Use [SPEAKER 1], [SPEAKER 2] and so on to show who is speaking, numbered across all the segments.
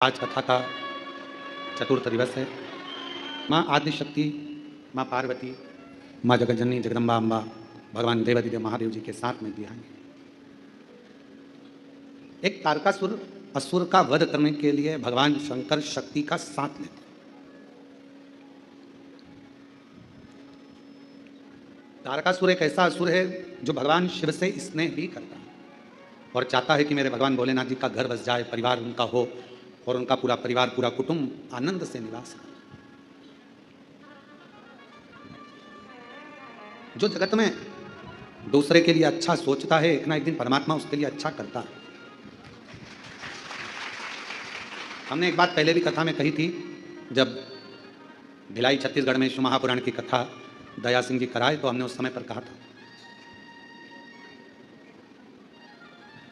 [SPEAKER 1] आज कथा का चतुर्थ दिवस है। माँ आदिशक्ति, माँ पार्वती, माँ जगज्जननी जगदम्बा अम्बा, भगवान देवादिदेव महादेव जी के साथ में दिया है। एक तारकासुर असुर का वध करने के लिए भगवान शंकर शक्ति का साथ लेते हैं। तारकासुर एक ऐसा असुर है जो भगवान शिव से स्नेह भी करता है और चाहता है कि मेरे भगवान भोलेनाथ जी का घर बस जाए, परिवार उनका हो और उनका पूरा परिवार, पूरा कुटुंब आनंद से निवास करे। जो जगत में दूसरे के लिए अच्छा सोचता है, एक ना एक दिन परमात्मा उसके लिए अच्छा करता है। हमने एक बात पहले भी कथा में कही थी, जब भिलाई छत्तीसगढ़ में शिव महापुराण की कथा दया सिंह जी कराए तो हमने उस समय पर कहा था,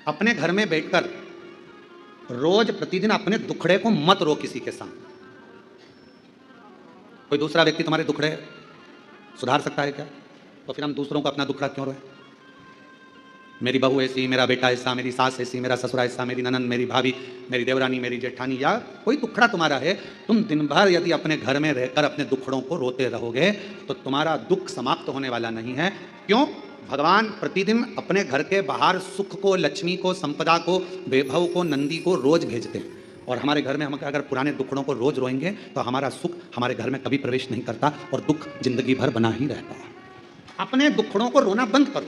[SPEAKER 1] अपने घर में बैठकर रोज प्रतिदिन अपने दुखड़े को मत रो किसी के सामने। कोई दूसरा व्यक्ति तुम्हारे दुखड़े सुधार सकता है क्या? तो फिर हम दूसरों को अपना दुखड़ा क्यों रोए? मेरी बहू ऐसी, मेरा बेटा ऐसा, मेरी सास ऐसी, मेरा ससुरा ऐसा, मेरी ननंद, मेरी भाभी, मेरी देवरानी, मेरी जेठानी, या कोई दुखड़ा तुम्हारा है, तुम दिन भर यदि अपने घर में रहकर अपने दुखड़ों को रोते रहोगे तो तुम्हारा दुख समाप्त होने वाला नहीं है। क्यों? भगवान प्रतिदिन अपने घर के बाहर सुख को, लक्ष्मी को, संपदा को, वैभव को, नंदी को रोज भेजते हैं और हमारे घर में हम अगर पुराने दुखड़ों को रोज रोएंगे तो हमारा सुख हमारे घर में कभी प्रवेश नहीं करता और दुख जिंदगी भर बना ही रहता है। अपने दुखड़ों को रोना बंद करो,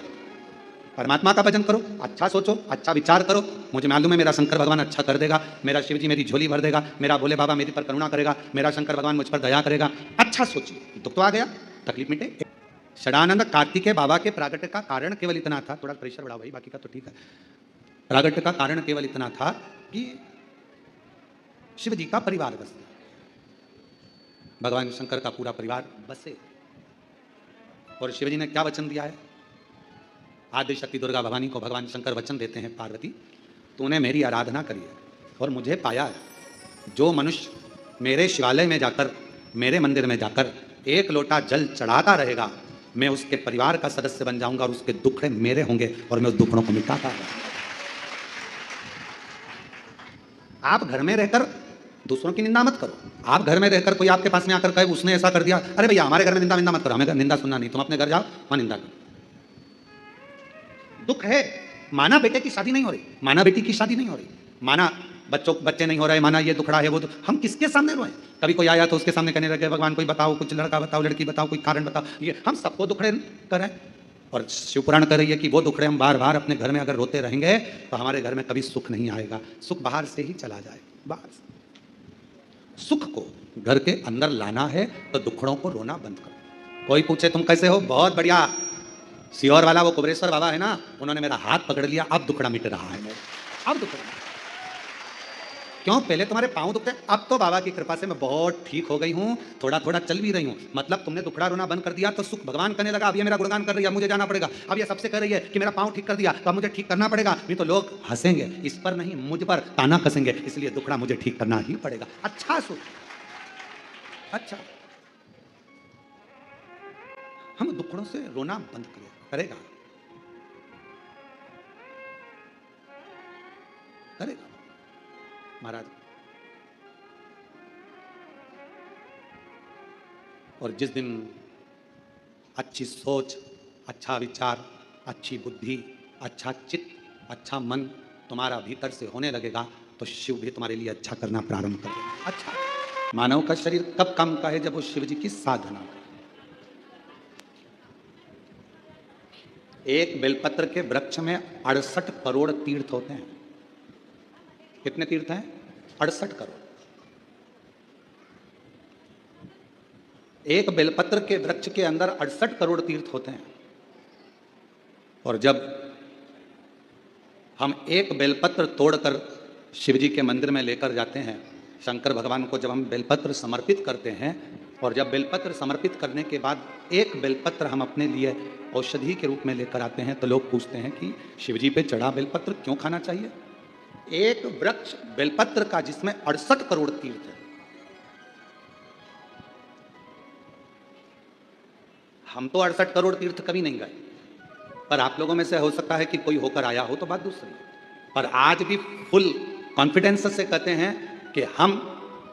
[SPEAKER 1] परमात्मा का भजन करो, अच्छा सोचो, अच्छा विचार करो। मुझे मालूम है मेरा शंकर भगवान अच्छा कर देगा, मेरा शिव जी मेरी झोली भर देगा, मेरा भोले बाबा मेरी पर करुणा करेगा, मेरा शंकर भगवान मुझ पर दया करेगा। अच्छा सोचिए, दुख तो आ गया, तकलीफ मिटे। षडानंद कार्तिकेय बाबा के प्रागट्य का कारण केवल इतना था, थोड़ा प्रेशर बढ़ा भाई, बाकी का तो ठीक है। प्रागट्य का कारण केवल इतना था कि शिव जी का परिवार बसे, भगवान शंकर का पूरा परिवार बसे। और शिव जी ने क्या वचन दिया है? आदि शक्ति दुर्गा भवानी को भगवान शंकर वचन देते हैं, पार्वती तूने मेरी आराधना करी है और मुझे पाया है। जो मनुष्य मेरे शिवालय में जाकर, मेरे मंदिर में जाकर एक लोटा जल चढ़ाता रहेगा, मैं उसके परिवार का सदस्य बन जाऊंगा और उसके दुखड़े मेरे होंगे और मैं उस दुखड़ों को मिटाता रहूंगा। आप घर में रहकर दूसरों की निंदा मत करो। आप घर में रहकर कोई आपके पास में आकर कहे उसने ऐसा कर दिया, अरे भैया हमारे घर में निंदा मत करो, हमें निंदा सुनना नहीं, तुम अपने घर जाओ वहां निंदा करो। दुख है, माना बेटे की शादी नहीं हो रही, माना बेटी की शादी नहीं हो रही, माना बच्चे नहीं हो रहे, माना ये दुखड़ा है वो, हम किसके सामने रोए? कभी कोई आया तो उसके सामने कहने लगे भगवान कोई बताओ, कुछ लड़का बताओ, लड़की बताओ, कोई कारण बताओ। ये हम सबको दुखड़े कर रहे हैं और शिवपुराण कर रही है कि वो दुखड़े हम बार बार अपने घर में अगर रोते रहेंगे तो हमारे घर में कभी सुख नहीं आएगा, सुख बाहर से ही चला जाए। बाहर सुख को घर के अंदर लाना है तो दुखड़ों को रोना बंद करो। कोई पूछे तुम कैसे हो? बहुत बढ़िया। सीहोर वाला वो कुबरेश्वर बाबा है ना, उन्होंने मेरा हाथ पकड़ लिया, अब दुखड़ा मिट रहा है मेरा, अब दुखड़ा। क्यों? पहले तुम्हारे पांव दुखते, अब तो बाबा की कृपा से मैं बहुत ठीक हो गई हूँ, थोड़ा थोड़ा चल भी रही हूँ। मतलब तुमने दुखड़ा रोना बंद कर दिया तो सुख भगवान करने लगा। अब ये मेरा गुणगान कर रही है, मुझे जाना पड़ेगा। अब ये सबसे कह रही है कि मेरा पांव ठीक कर दिया तो अब मुझे ठीक करना पड़ेगा, नहीं तो लोग हंसेंगे, इस पर नहीं मुझ पर ताना कसेंगे, इसलिए दुखड़ा मुझे ठीक करना ही पड़ेगा। अच्छा सुख, अच्छा हम दुखड़ों से रोना बंद करेगा, करेगा महाराज। और जिस दिन अच्छी सोच, अच्छा विचार, अच्छी बुद्धि, अच्छा चित्त, अच्छा मन तुम्हारा भीतर से होने लगेगा तो शिव भी तुम्हारे लिए अच्छा करना प्रारंभ करेगा। अच्छा, मानव का शरीर कब काम का है? जब वो शिव जी की साधना करे। एक बेलपत्र के वृक्ष में 68 करोड़ तीर्थ होते हैं। कितने तीर्थ हैं? 68 करोड़। एक बेलपत्र के वृक्ष के अंदर 68 करोड़ तीर्थ होते हैं। और जब हम एक बेलपत्र तोड़कर शिव जी के मंदिर में लेकर जाते हैं, शंकर भगवान को जब हम बेलपत्र समर्पित करते हैं और जब बेलपत्र समर्पित करने के बाद एक बेलपत्र हम अपने लिए औषधि के रूप में लेकर आते हैं तो लोग पूछते हैं कि शिव जी पे चढ़ा बेलपत्र क्यों खाना चाहिए? एक वृक्ष बेलपत्र का जिसमें 68 करोड़ तीर्थ है। हम तो 68 करोड़ तीर्थ कभी नहीं गए, पर आप लोगों में से हो सकता है कि कोई होकर आया हो तो बात दूसरी, पर आज भी फुल कॉन्फिडेंस से कहते हैं कि हम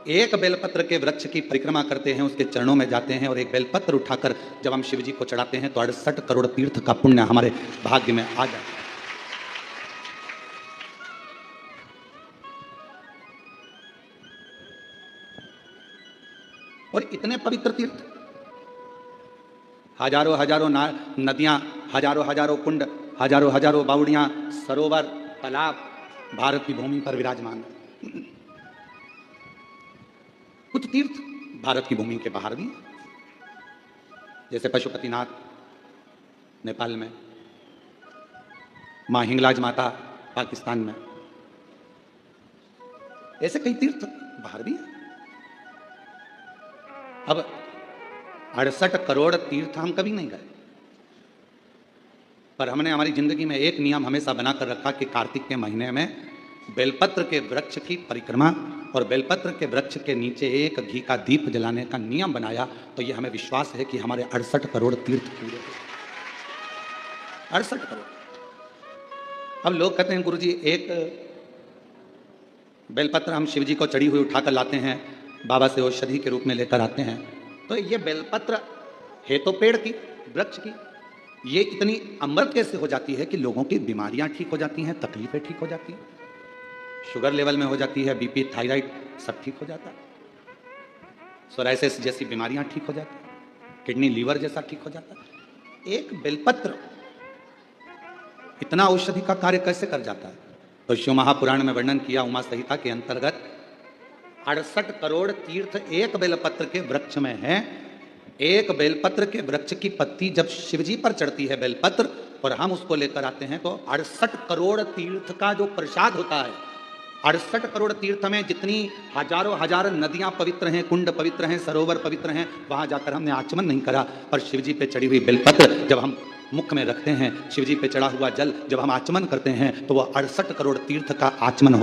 [SPEAKER 1] एक बेलपत्र के वृक्ष की परिक्रमा करते हैं, उसके चरणों में जाते हैं और एक बेलपत्र उठाकर जब हम शिव जी को चढ़ाते हैं तो 68 करोड़ तीर्थ का पुण्य हमारे भाग्य में आ जाता है। और इतने पवित्र तीर्थ, हजारों हजारों नदियां, हजारों हजारों कुंड, हजारों हजारों बावड़ियां, सरोवर, तालाब भारत की भूमि पर विराजमान है। कुछ तीर्थ भारत की भूमि के बाहर भी, जैसे पशुपतिनाथ नेपाल में, मां हिंगलाज माता पाकिस्तान में, ऐसे कई तीर्थ बाहर भी हैं। अब 68 करोड़ तीर्थ हम कभी नहीं गए, पर हमने हमारी जिंदगी में एक नियम हमेशा बनाकर रखा कि कार्तिक के महीने में बेलपत्र के वृक्ष की परिक्रमा और बेलपत्र के वृक्ष के नीचे एक घी का दीप जलाने का नियम बनाया। तो ये हमें विश्वास है कि हमारे 68 करोड़ तीर्थ पूरे हो। 68 करोड़। अब लोग कहते हैं गुरुजी एक बेलपत्र हम शिव जी को चढ़ी हुई उठाकर लाते हैं, बाबा से औषधि के रूप में लेकर आते हैं, तो ये बेलपत्र है तो पेड़ की, वृक्ष की, ये इतनी अमृत कैसे हो जाती है कि लोगों की बीमारियां ठीक हो जाती हैं, तकलीफें ठीक हो जाती हैं, शुगर लेवल में हो जाती है, बीपी, थायराइड सब ठीक हो जाता है, सोराइसिस जैसी बीमारियां ठीक हो जाती हैं, किडनी लीवर जैसा ठीक हो जाता है। एक बेलपत्र इतना औषधि का कार्य कैसे कर जाता है? तो शिव महापुराण में वर्णन किया उमा संहिता के अंतर्गत 68 करोड़ तीर्थ एक बेलपत्र के वृक्ष में है। एक बेलपत्र के वृक्ष की पत्ती जब शिवजी पर चढ़ती है बेलपत्र और हम उसको लेकर आते हैं तो 68 करोड़ तीर्थ का जो प्रसाद होता है, 68 करोड़ तीर्थ में जितनी हजारों हजार नदियां पवित्र हैं, कुंड पवित्र हैं, सरोवर पवित्र हैं, वहां जाकर हमने आचमन नहीं करा, पर शिवजी पे चढ़ी हुई बेलपत्र जब हम मुख में रखते हैं, शिवजी पे चढ़ा हुआ जल जब हम आचमन करते हैं तो वह 68 करोड़ तीर्थ का आचमन हो